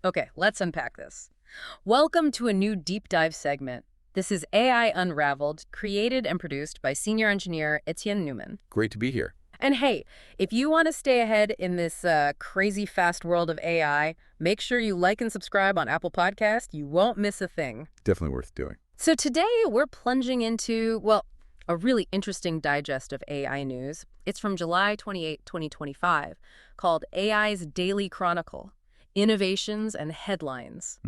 Okay, let's unpack this. Welcome to a new deep dive segment. This is AI Unraveled, created and produced by senior engineer Etienne Newman. Great to be here. And hey, if you want to stay ahead in this crazy fast world of AI, make sure you like and subscribe on Apple Podcast. You won't miss a thing. Definitely worth doing. So today we're plunging into, well, a really interesting digest of AI news. It's from July 28, 2025, called AI's Daily Chronicle. Innovations and headlines.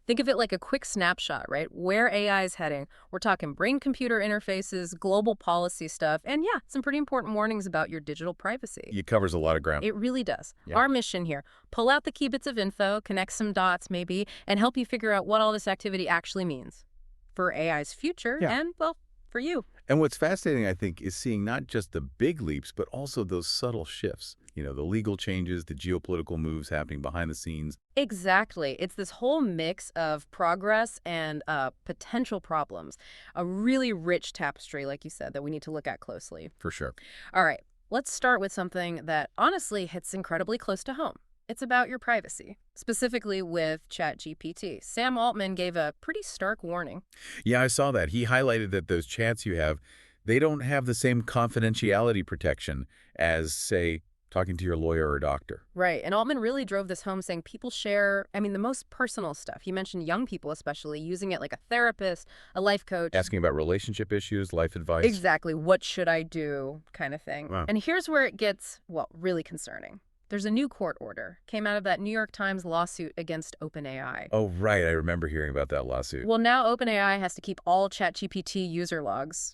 Think of it like a quick snapshot, right? Where AI is heading. We're talking brain-computer interfaces, global policy stuff, and yeah, some pretty important warnings about your digital privacy. It covers a lot of ground. It really does. Yeah. Our mission here, pull out the key bits of info, connect some dots maybe, and help you figure out what all this activity actually means for AI's future and, well, for you. And what's fascinating, I think, is seeing not just the big leaps, but also those subtle shifts. You know, the legal changes, the geopolitical moves happening behind the scenes. Exactly. It's this whole mix of progress and potential problems. A really rich tapestry, like you said, that we need to look at closely. For sure. All right, let's start with something that honestly hits incredibly close to home. It's about your privacy, specifically with ChatGPT. Sam Altman gave a pretty stark warning. Yeah, I saw that. He highlighted that those chats you have, they don't have the same confidentiality protection as, say, talking to your lawyer or doctor. Right, and Altman really drove this home saying people share, the most personal stuff. He mentioned young people especially using it like a therapist, a life coach. Asking about relationship issues, life advice. Exactly, what should I do kind of thing. Wow. And here's where it gets, well, really concerning. There's a new court order. Came out of that New York Times lawsuit against OpenAI. Oh, right. I remember hearing about that lawsuit. Well, now OpenAI has to keep all ChatGPT user logs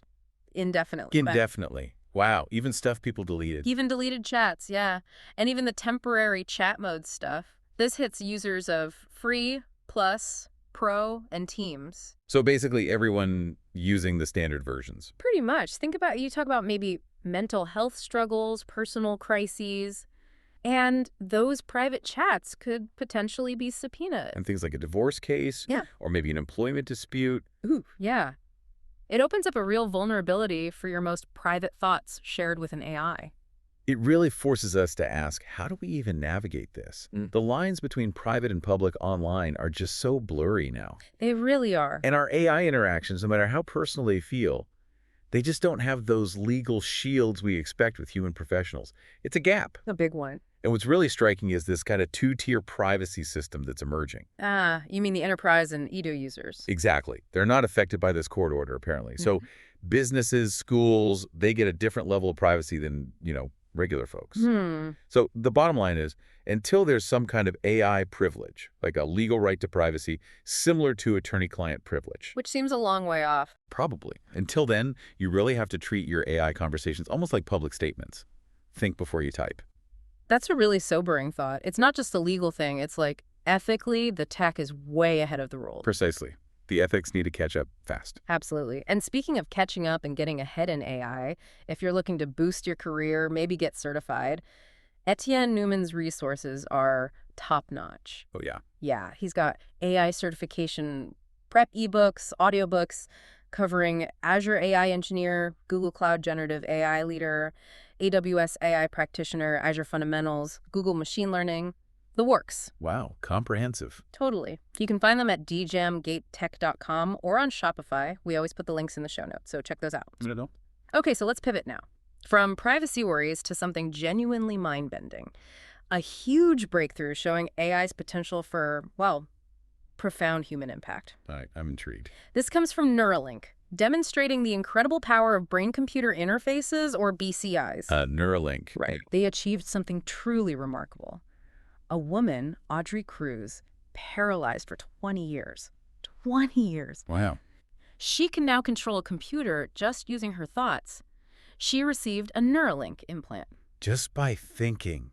indefinitely. Indefinitely. Wow. Even stuff people deleted. Even deleted chats, yeah. And even the temporary chat mode stuff. This hits users of Free, Plus, Pro, and Teams. So basically everyone using the standard versions. Pretty much. You talk about maybe mental health struggles, personal crises. And those private chats could potentially be subpoenaed. And things like a divorce case. Yeah. Or maybe an employment dispute. Ooh, yeah. It opens up a real vulnerability for your most private thoughts shared with an AI. It really forces us to ask, how do we even navigate this? The lines between private and public online are just so blurry now. They really are. And our AI interactions, no matter how personal they feel, they just don't have those legal shields we expect with human professionals. It's a gap. A big one. And what's really striking is this kind of two-tier privacy system that's emerging. Ah, you mean the enterprise and Edo users? Exactly. They're not affected by this court order, apparently. So businesses, schools, they get a different level of privacy than, regular folks. So the bottom line is, until there's some kind of AI privilege, like a legal right to privacy, similar to attorney-client privilege. Which seems a long way off. Probably. Until then, you really have to treat your AI conversations almost like public statements. Think before you type. That's a really sobering thought. It's not just a legal thing. It's like, ethically, the tech is way ahead of the rules. Precisely. The ethics need to catch up fast. Absolutely. And speaking of catching up and getting ahead in AI, if you're looking to boost your career, maybe get certified, Etienne Newman's resources are top-notch. Oh, yeah. Yeah, he's got AI certification prep ebooks, audiobooks covering Azure AI engineer, Google Cloud generative AI leader, AWS AI practitioner, Azure fundamentals, Google machine learning, the works. Wow, comprehensive. Totally. You can find them at djamgatetech.com or on Shopify. We always put the links in the show notes, so check those out. Okay, so let's pivot now. From privacy worries to something genuinely mind-bending. A huge breakthrough showing AI's potential for, well, profound human impact. All right, I'm intrigued. This comes from Neuralink, demonstrating the incredible power of brain-computer interfaces, or BCIs. Neuralink. Right. They achieved something truly remarkable. A woman, Audrey Cruz, paralyzed for 20 years. 20 years. Wow. She can now control a computer just using her thoughts. She received a Neuralink implant. Just by thinking.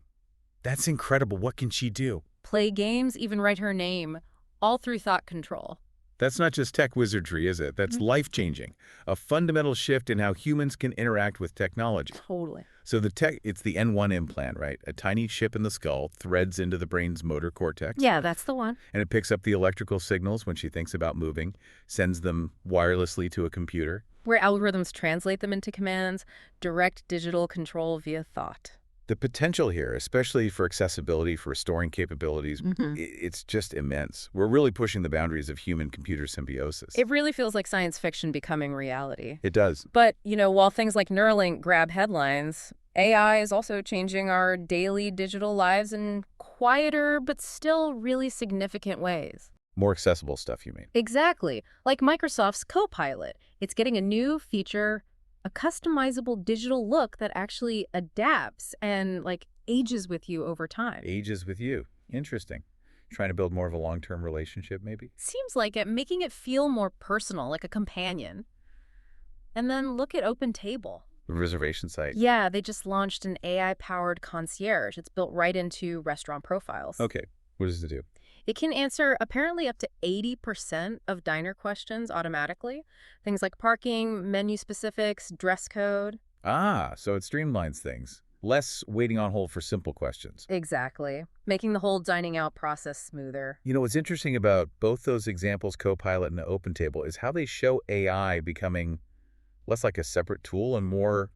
That's incredible. What can she do? Play games, even write her name, all through thought control. That's not just tech wizardry, is it? That's life-changing. A fundamental shift in how humans can interact with technology. Totally. So it's the N1 implant, right? A tiny chip in the skull threads into the brain's motor cortex. Yeah, that's the one. And it picks up the electrical signals when she thinks about moving, sends them wirelessly to a computer. Where algorithms translate them into commands, direct digital control via thought. The potential here, especially for accessibility, for restoring capabilities, it's just immense. We're really pushing the boundaries of human-computer symbiosis. It really feels like science fiction becoming reality. It does. But, while things like Neuralink grab headlines, AI is also changing our daily digital lives in quieter but still really significant ways. More accessible stuff, you mean? Exactly. Like Microsoft's Copilot. It's getting a new feature, a customizable digital look that actually adapts and, ages with you over time. Ages with you. Interesting. Trying to build more of a long-term relationship, maybe? Seems like it, making it feel more personal, like a companion. And then look at OpenTable. Reservation site. Yeah, they just launched an AI-powered concierge. It's built right into restaurant profiles. Okay. What does it do? It can answer apparently up to 80% of diner questions automatically. Things like parking, menu specifics, dress code. Ah, so it streamlines things. Less waiting on hold for simple questions. Exactly. Making the whole dining out process smoother. What's interesting about both those examples, Copilot and OpenTable, is how they show AI becoming less like a separate tool and more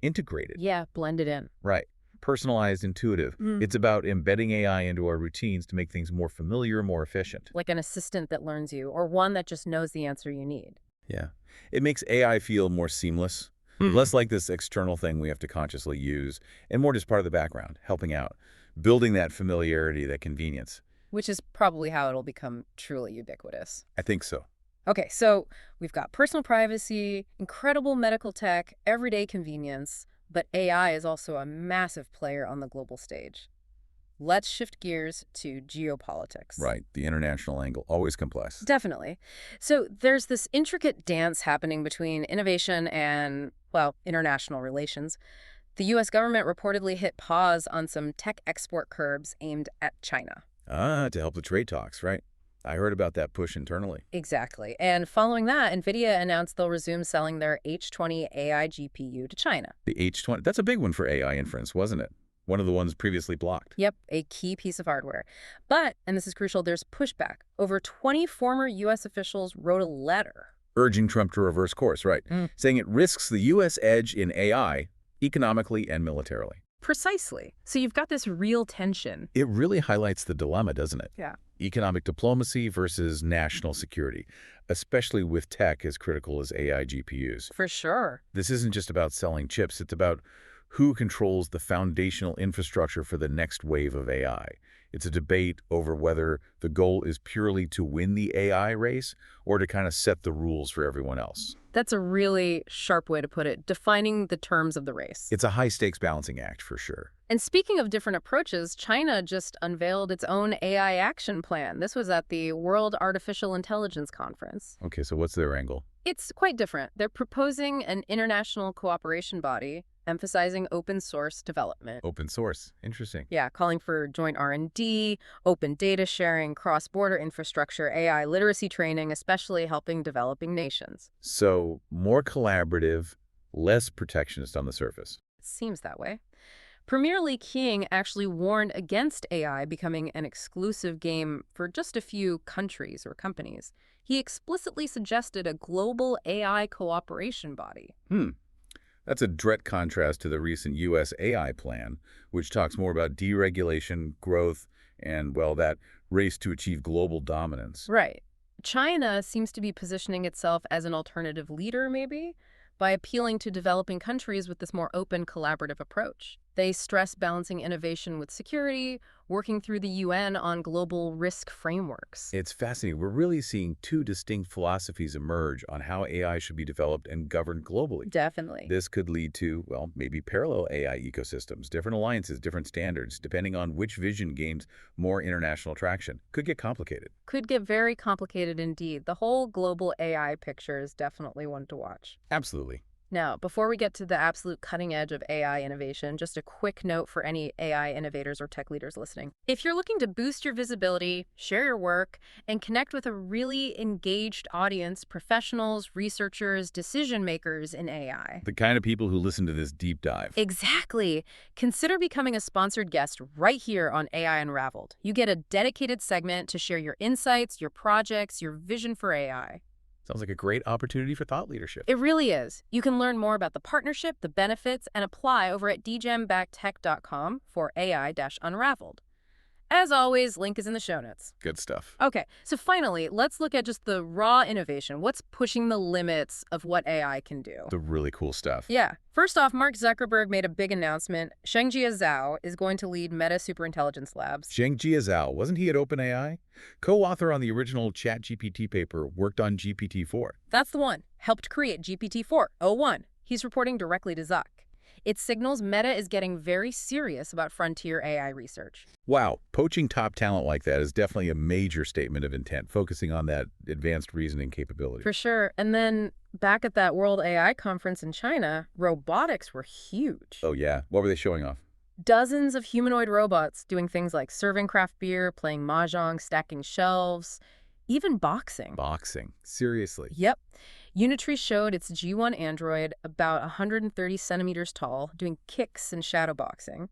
integrated. Yeah, blended in. Right. Personalized, intuitive. It's about embedding AI into our routines to make things more familiar, more efficient. Like an assistant that learns you, or one that just knows the answer you need. Yeah. It makes AI feel more seamless, less like this external thing we have to consciously use, and more just part of the background, helping out, building that familiarity, that convenience. Which is probably how it'll become truly ubiquitous. I think so. Okay, so we've got personal privacy, incredible medical tech, everyday convenience, but AI is also a massive player on the global stage. Let's shift gears to geopolitics. Right. The international angle, always complex. Definitely. So there's this intricate dance happening between innovation and, international relations. The U.S. government reportedly hit pause on some tech export curbs aimed at China. Ah, to help the trade talks, right. I heard about that push internally. Exactly. And following that, NVIDIA announced they'll resume selling their H20 AI GPU to China. The H20, that's a big one for AI inference, wasn't it? One of the ones previously blocked. Yep, a key piece of hardware. But, and this is crucial, there's pushback. Over 20 former U.S. officials wrote a letter. Urging Trump to reverse course, right. Saying it risks the U.S. edge in AI, economically and militarily. Precisely. So you've got this real tension. It really highlights the dilemma, doesn't it? Yeah. Economic diplomacy versus national security, especially with tech as critical as AI GPUs. For sure. This isn't just about selling chips. It's about who controls the foundational infrastructure for the next wave of AI. It's a debate over whether the goal is purely to win the AI race or to kind of set the rules for everyone else. That's a really sharp way to put it, defining the terms of the race. It's a high-stakes balancing act, for sure. And speaking of different approaches, China just unveiled its own AI action plan. This was at the World Artificial Intelligence Conference. Okay, so what's their angle? It's quite different. They're proposing an international cooperation body emphasizing open source development. Open source. Interesting. Yeah, calling for joint R&D, open data sharing, cross-border infrastructure, AI literacy training, especially helping developing nations. So more collaborative, less protectionist on the surface. It seems that way. Premier Li Qiang actually warned against AI becoming an exclusive game for just a few countries or companies. He explicitly suggested a global AI cooperation body. That's a direct contrast to the recent U.S. AI plan, which talks more about deregulation, growth, and, that race to achieve global dominance. Right. China seems to be positioning itself as an alternative leader, maybe, by appealing to developing countries with this more open, collaborative approach. They stress balancing innovation with security, working through the UN on global risk frameworks. It's fascinating. We're really seeing two distinct philosophies emerge on how AI should be developed and governed globally. Definitely. This could lead to, maybe parallel AI ecosystems, different alliances, different standards, depending on which vision gains more international traction. Could get complicated. Could get very complicated indeed. The whole global AI picture is definitely one to watch. Absolutely. Now, before we get to the absolute cutting edge of AI innovation, just a quick note for any AI innovators or tech leaders listening. If you're looking to boost your visibility, share your work, and connect with a really engaged audience, professionals, researchers, decision makers in AI. The kind of people who listen to this deep dive. Exactly. Consider becoming a sponsored guest right here on AI Unraveled. You get a dedicated segment to share your insights, your projects, your vision for AI. Sounds like a great opportunity for thought leadership. It really is. You can learn more about the partnership, the benefits, and apply over at dgembacktech.com for AI-Unraveled. As always, link is in the show notes. Good stuff. Okay, so finally, let's look at just the raw innovation. What's pushing the limits of what AI can do? The really cool stuff. Yeah. First off, Mark Zuckerberg made a big announcement. Zhengjie Zhao is going to lead Meta Superintelligence Labs. Zhengjie Zhao, wasn't he at OpenAI? Co-author on the original ChatGPT paper, worked on GPT-4. That's the one. Helped create GPT-4.01. He's reporting directly to Zuck. It signals Meta is getting very serious about frontier AI research. Wow, poaching top talent like that is definitely a major statement of intent, focusing on that advanced reasoning capability. For sure. And then back at that World AI conference in China, robotics were huge. Oh yeah, what were they showing off? Dozens of humanoid robots doing things like serving craft beer, playing mahjong, stacking shelves, even boxing. Boxing, seriously. Yep. Unitree showed its G1 android about 130 centimeters tall, doing kicks and shadow boxing.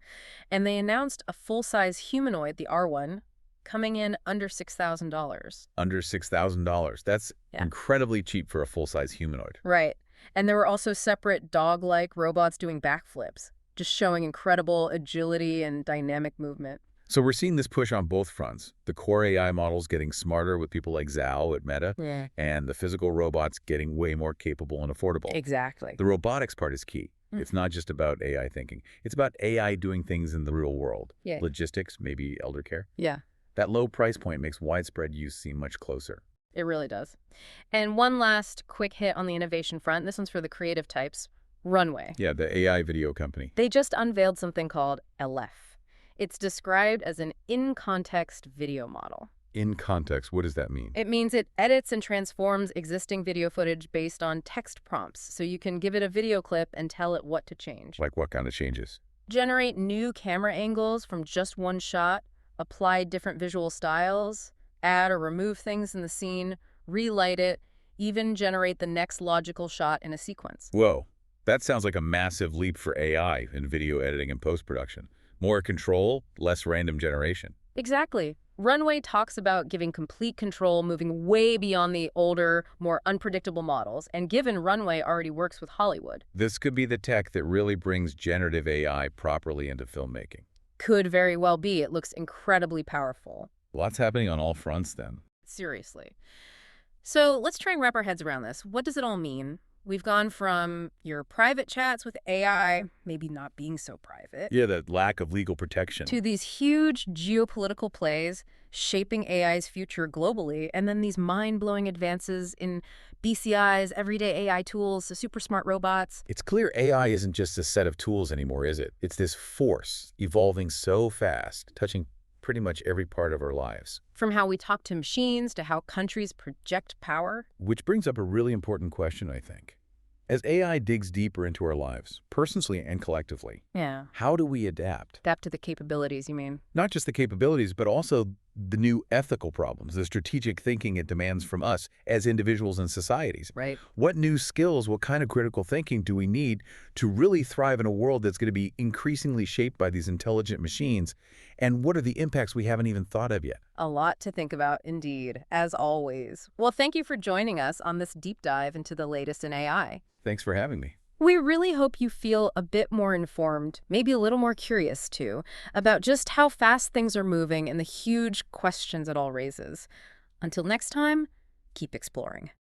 And they announced a full-size humanoid, the R1, coming in under $6,000. Under $6,000. That's incredibly cheap for a full-size humanoid. Right. And there were also separate dog-like robots doing backflips, just showing incredible agility and dynamic movement. So we're seeing this push on both fronts. The core AI models getting smarter with people like Zhao at Meta, and the physical robots getting way more capable and affordable. Exactly. The robotics part is key. It's not just about AI thinking. It's about AI doing things in the real world. Logistics, maybe elder care. Yeah. That low price point makes widespread use seem much closer. It really does. And one last quick hit on the innovation front. This one's for the creative types. Runway. Yeah, the AI video company. They just unveiled something called Aleph. It's described as an in-context video model. In context, what does that mean? It means it edits and transforms existing video footage based on text prompts, so you can give it a video clip and tell it what to change. Like what kind of changes? Generate new camera angles from just one shot, apply different visual styles, add or remove things in the scene, relight it, even generate the next logical shot in a sequence. Whoa, that sounds like a massive leap for AI in video editing and post-production. More control, less random generation. Exactly. Runway talks about giving complete control, moving way beyond the older, more unpredictable models, and given Runway already works with Hollywood. This could be the tech that really brings generative AI properly into filmmaking. Could very well be. It looks incredibly powerful. Lots happening on all fronts then. Seriously. So let's try and wrap our heads around this. What does it all mean? We've gone from your private chats with AI, maybe not being so private. Yeah, the lack of legal protection. To these huge geopolitical plays shaping AI's future globally, and then these mind-blowing advances in BCIs, everyday AI tools, the super smart robots. It's clear AI isn't just a set of tools anymore, is it? It's this force evolving so fast, touching pretty much every part of our lives. From how we talk to machines to how countries project power. Which brings up a really important question, I think. As AI digs deeper into our lives, personally and collectively, how do we adapt? Adapt to the capabilities, you mean? Not just the capabilities, but also the new ethical problems, the strategic thinking it demands from us as individuals and societies. Right. What new skills, what kind of critical thinking do we need to really thrive in a world that's going to be increasingly shaped by these intelligent machines? And what are the impacts we haven't even thought of yet? A lot to think about, indeed, as always. Well, thank you for joining us on this deep dive into the latest in AI. Thanks for having me. We really hope you feel a bit more informed, maybe a little more curious too, about just how fast things are moving and the huge questions it all raises. Until next time, keep exploring.